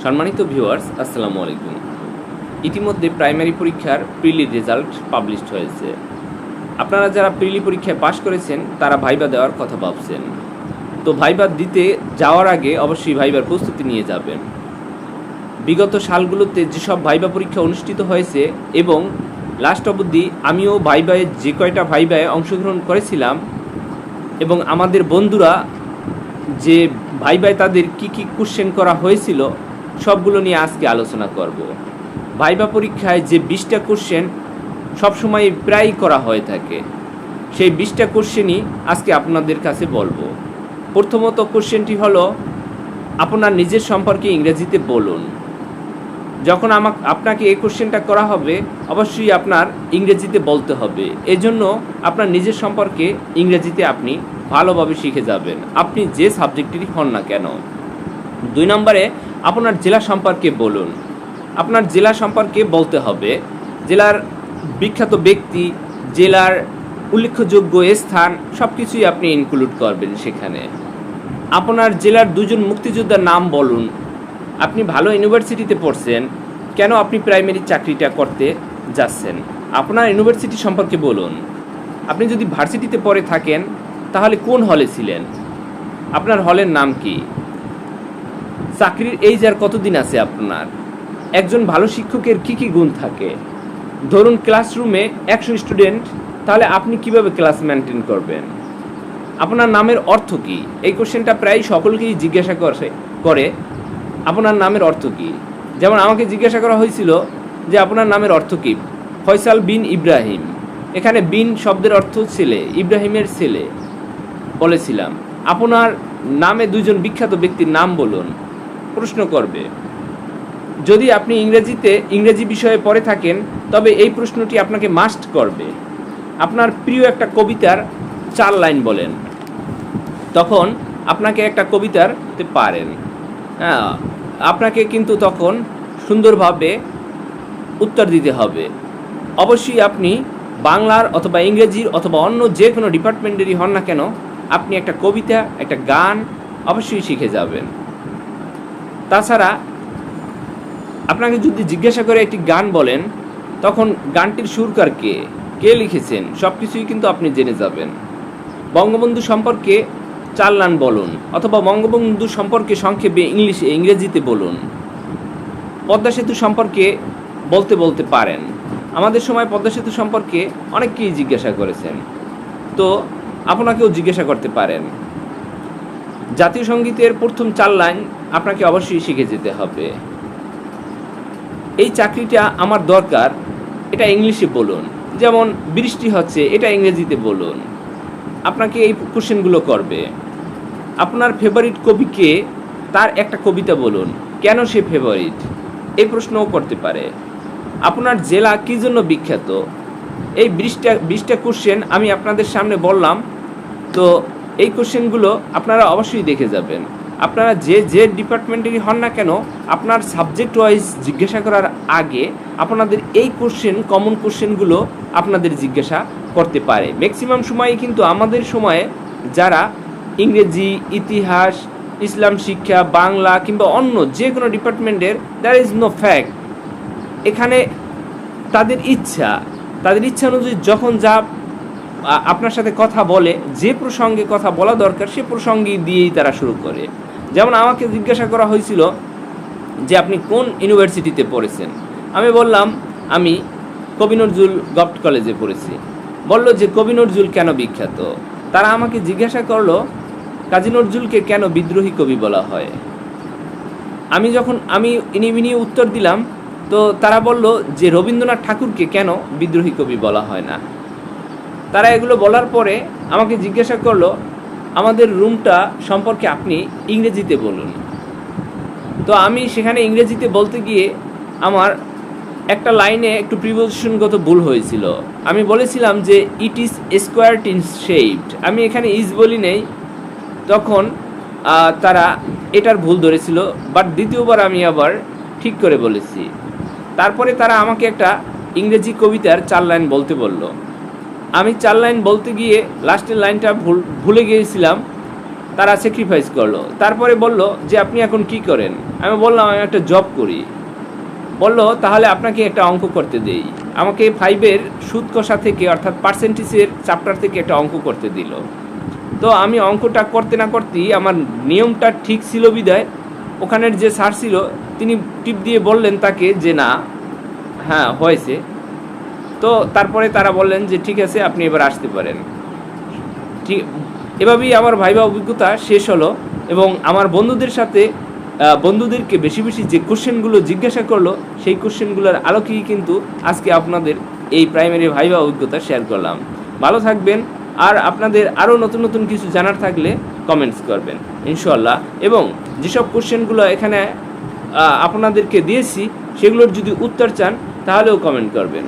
সম্মানিত ভিউয়ার্স, আসসালামু আলাইকুম। ইতিমধ্যে প্রাইমারি পরীক্ষার প্রিলি রেজাল্ট পাবলিশড হয়েছে। আপনারা যারা প্রিলি পরীক্ষায় পাশ করেছেন তারা ভাইবা দেওয়ার কথা ভাবছেন। তো ভাইবা দিতে যাওয়ার আগে অবশ্যই ভাইবার প্রস্তুতি নিয়ে যাবেন। বিগত সালগুলোতে যেসব ভাইবা পরীক্ষা অনুষ্ঠিত হয়েছে এবং লাস্ট অবধি আমিও ভাইবায় যে কয়টা ভাইবায় অংশগ্রহণ করেছিলাম এবং আমাদের বন্ধুরা যে ভাইবায় তাদের কি কোশ্চেন করা হয়েছিল সবগুলো নিয়ে আজকে আলোচনা করব। ভাইবা পরীক্ষায় যে 20টা কোশ্চেন সবসময় প্রায়ই করা হয়ে থাকে, সেই 20টা কোশ্চেনই আজকে আপনাদের কাছে বলবো। প্রথমত কোশ্চেনটি হলো, আপনার নিজের সম্পর্কে ইংরেজিতে বলুন। যখন আপনাকে এই কোশ্চেনটা করা হবে অবশ্যই আপনার ইংরেজিতে বলতে হবে। এজন্য আপনার নিজের সম্পর্কে ইংরেজিতে আপনি ভালোভাবে শিখে যাবেন, আপনি যে সাবজেক্টেরই হন না কেন। 2 নম্বরে আপনার জেলা সম্পর্কে বলুন। আপনার জেলা সম্পর্কে বলতে হবে, জেলার বিখ্যাত ব্যক্তি, জেলার উল্লেখযোগ্য স্থান সব কিছুই আপনি ইনক্লুড করবেন সেখানে। আপনার জেলার 2 জন মুক্তিযোদ্ধার নাম বলুন। আপনি ভালো ইউনিভার্সিটিতে পড়ছেন, কেন আপনি প্রাইমারি চাকরিটা করতে যাচ্ছেন, আপনার ইউনিভার্সিটি সম্পর্কে বলুন। আপনি যদি ভার্সিটিতে পড়ে থাকেন তাহলে কোন হলে ছিলেন, আপনার হলের নাম কি, চাকরির এইজ আর কতদিন আছে আপনার, একজন ভালো শিক্ষকের কি গুণ থাকে। ধরুন ক্লাসরুমে 100 স্টুডেন্ট, তাহলে আপনি কিভাবে ক্লাস মেনটেন করবেন। আপনার নামের অর্থ কি, এই কোশ্চেনটা প্রায় সকলকেই জিজ্ঞাসা করে আপনার নামের অর্থ কি। যেমন আমাকে জিজ্ঞাসা করা হয়েছিল যে আপনার নামের অর্থ কি, ফয়সাল বিন ইব্রাহিম। এখানে বিন শব্দের অর্থ ছেলে, ইব্রাহিমের ছেলে বলেছিলাম। আপনার নামে 2 জন বিখ্যাত ব্যক্তির নাম বলুন, প্রশ্ন করবে। যদি আপনি ইংরেজি বিষয়ে পড়ে থাকেন তবে এই প্রশ্নটি আপনাকে মাস্ট করবে। আপনার প্রিয় একটা কবিতার 4 লাইন বলেন, তখন আপনাকে একটা কবিতার পারেন। আপনাকে কিন্তু তখন সুন্দরভাবে উত্তর দিতে হবে। অবশ্যই আপনি বাংলার অথবা ইংরেজির অথবা অন্য যে কোনো ডিপার্টমেন্টেরই হন না কেন, আপনি একটা কবিতা, একটা গান অবশ্যই শিখে যাবেন। তাছাড়া আপনাকে যদি জিজ্ঞাসা করে একটি গান বলেন, তখন গানটির সুরকার কে লিখেছেন সব কিছুই কিন্তু আপনি জেনে যাবেন। বঙ্গবন্ধু সম্পর্কে 4 লাইন বলুন, অথবা বঙ্গবন্ধু সম্পর্কে সংক্ষেপে ইংরেজিতে বলুন। পদ্মা সেতু সম্পর্কে বলতে পারেন। আমাদের সময় পদ্মা সেতু সম্পর্কে অনেককেই জিজ্ঞাসা করেছেন, তো আপনাকেও জিজ্ঞাসা করতে পারেন। জাতীয় সঙ্গীতের প্রথম 4 লাইন আপনাকে অবশ্যই শিখে যেতে হবে। এই চাকরিটা আমার দরকার, এটা ইংলিশে বলুন। যেমন বৃষ্টি হচ্ছে, এটা ইংরেজিতে বলুন। আপনাকে এই কোশ্চেনগুলো করবে। আপনার ফেভারিট কবি কে, তার একটা কবিতা বলুন, কেন সে ফেভারিট, এই প্রশ্নও করতে পারে। আপনার জেলা কী জন্য বিখ্যাত, এই 20টা কোশ্চেন আমি আপনাদের সামনে বললাম। তো এই কোশ্চেনগুলো আপনারা অবশ্যই দেখে যাবেন। আপনারা যে ডিপার্টমেন্টেরই হন না কেন, আপনার সাবজেক্ট ওয়াইজ জিজ্ঞাসা করার আগে আপনাদের এই কমন কোশ্চেনগুলো আপনাদের জিজ্ঞাসা করতে পারে। ম্যাক্সিমাম সময়ই কিন্তু আমাদের সময়ে যারা ইংরেজি, ইতিহাস, ইসলাম শিক্ষা, বাংলা কিংবা অন্য যে কোনো ডিপার্টমেন্টের, দ্যার ইজ নো ফ্যাক্ট। এখানে তাদের ইচ্ছা অনুযায়ী যখন যা আপনার সাথে কথা বলে, যে প্রসঙ্গে কথা বলা দরকার সে প্রসঙ্গে দিয়েই তারা শুরু করে। যেমন আমাকে জিজ্ঞাসা করা হয়েছিল যে আপনি কোন ইউনিভার্সিটিতে পড়েছেন। আমি বললাম আমি কবি নজরুল গভর্নমেন্ট কলেজে পড়েছি। বলল যে কবি নজরুল কেন বিখ্যাত। তারা আমাকে জিজ্ঞাসা করলো কাজী নজরুলকে কেন বিদ্রোহী কবি বলা হয়। আমি ইনি উত্তর দিলাম, তো তারা বলল যে রবীন্দ্রনাথ ঠাকুরকে কেন বিদ্রোহী কবি বলা হয় না। তারা এগুলো বলার পরে আমাকে জিজ্ঞাসা করলো আমাদের রুমটা সম্পর্কে আপনি ইংরেজিতে বলুন। তো আমি সেখানে ইংরেজিতে বলতে গিয়ে আমার একটা লাইনে একটু প্রিপোজিশনগত ভুল হয়েছিল। আমি বলেছিলাম যে it is squared in shaped, আমি এখানে ইজ বলি নেই। তখন তারা এটার ভুল ধরেছিল, বাট দ্বিতীয়বার আমি আবার ঠিক করে বলেছি। তারপরে তারা আমাকে একটা ইংরেজি কবিতার 4 লাইন বলতে বলল। আমি 4 লাইন বলতে গিয়ে লাস্টের লাইনটা ভুলে গিয়েছিলাম। তারা স্যাক্রিফাইস করলো। তারপরে বলল যে আপনি এখন কি করেন? আমি বললাম আমি একটা জব করি। বলল তাহলে আপনাকে একটা অঙ্ক করতে দেই। আমাকে 5-এর সুদ কষা থেকে অর্থাৎ পার্সেন্টেজের চ্যাপ্টার থেকে একটা অঙ্ক করতে দিল। তো আমি অঙ্কটা করতে না করতেই আমার নিয়মটা ঠিক ছিল বিদায় ওখানের যে স্যার ছিল তিনি টিপ দিয়ে বললেন তাকে যে না, হ্যাঁ হয়েছে। তো তারপরে তারা বললেন যে ঠিক আছে আপনি এবার আসতে পারেন। ঠিক এভাবেই আমার ভাইবা অভিজ্ঞতা শেষ হলো এবং আমার বন্ধুদের সাথে বন্ধুদেরকে বেশি বেশি যে কোশ্চেনগুলো জিজ্ঞাসা করলো সেই কোশ্চেনগুলোর আলোকেই কিন্তু আজকে আপনাদের এই প্রাইমারি ভাইবা অভিজ্ঞতা শেয়ার করলাম। ভালো থাকবেন, আর আপনাদের আরও নতুন নতুন কিছু জানার থাকলে কমেন্টস করবেন ইনশাল্লাহ। এবং যেসব কোশ্চেনগুলো এখানে আপনাদেরকে দিয়েছি সেগুলোর যদি উত্তর চান তাহলেও কমেন্ট করবেন।